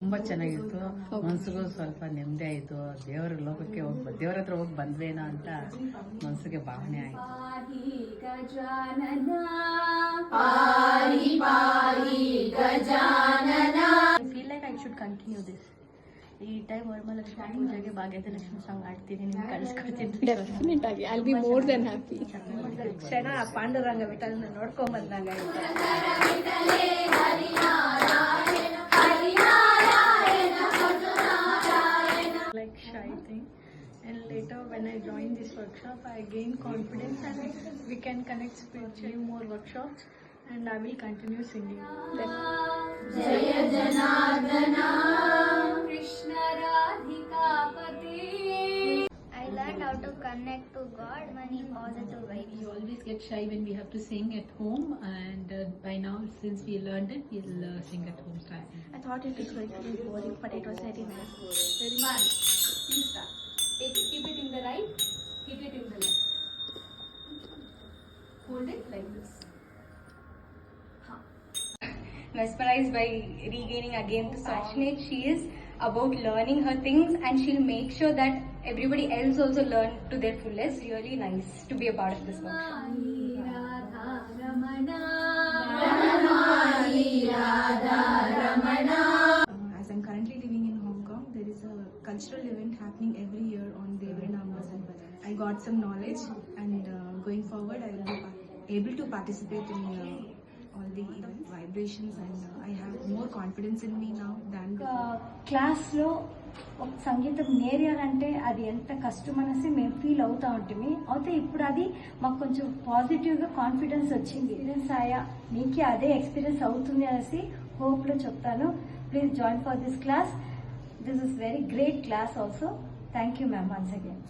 ತುಂಬಾ ಚೆನ್ನಾಗಿತ್ತು. ಮನಸ್ಸಿಗೂ ಸ್ವಲ್ಪ ನೆಮ್ಮದಿ ಆಯ್ತು. ದೇವರ ಲೋಕಕ್ಕೆ ದೇವರ ಹತ್ರ ಹೋಗಿ ಬಂದ್ವೇನೋ ಅಂತ ಮನಸ್ಸಿಗೆ ಭಾವನೆ ಆಯ್ತು. I feel like I should continue this. ಈ ಟೈಮ್ ವರಮಹಾಲಕ್ಷ್ಮಿ ಪೂಜೆಗೆ ಭಾಗ್ಯದಲಕ್ಷ್ಮಿ ಸಾಂಗ್ ಆಡ್ತೀನಿ, ನಿಮ್ಗೆ ಕಳಿಸ್ಕೊಡ್ತೀನಿ. ಡೆಫಿನೆಟ್ ಆಗಿ I be more than happy. ಕ್ಷಣ ಪಾಂಡುರಂಗ ವಿಠಲನ ನೋಡ್ಕೊಂಡ್ ಬಂದಾಗ like shy thing, and later when I joined this workshop I gained confidence and we can connect spiritually more workshops and I will continue singing. Jaya Janardana Krishna Radhika Pati. I learned how to connect to God when in positive way. We always get shy when we have to sing at home, and by now, since we learned it, we'll sing at home. I thought it was going to be boring, but it was very nice. Very nice. Please start. Keep it in the right. Hit it in the left. Hold it like this. Mesmerized by regaining again the passionate she is about learning her things, and she'll make sure that everybody else also learn to their fullest. Really nice to be a part of this workshop. As I'm currently living in Hong Kong, there is a cultural event happening every year on Devarinamas, and I got some knowledge, and going forward I will be able to participate in all the event vibrations, and I have more confidence in me now than before. క్లాస్లో ఒక సంగీతం నేర్యాలంటే అది ఎంత కష్టం అనేసి మేము feel అవుతూ ఉంటుంది. అయితే ఇప్పుడు అది మాకు కొంచెం పాజిటివ్గా కాన్ఫిడెన్స్ వచ్చింది. ఎక్స్పీరియన్స్ అయ్యా మీకు అదే ఎక్స్పీరియన్స్ అవుతుంది అనేసి హోప్లో చెప్తాను. Please join for this class. This is very great class also. Thank you ma'am once again.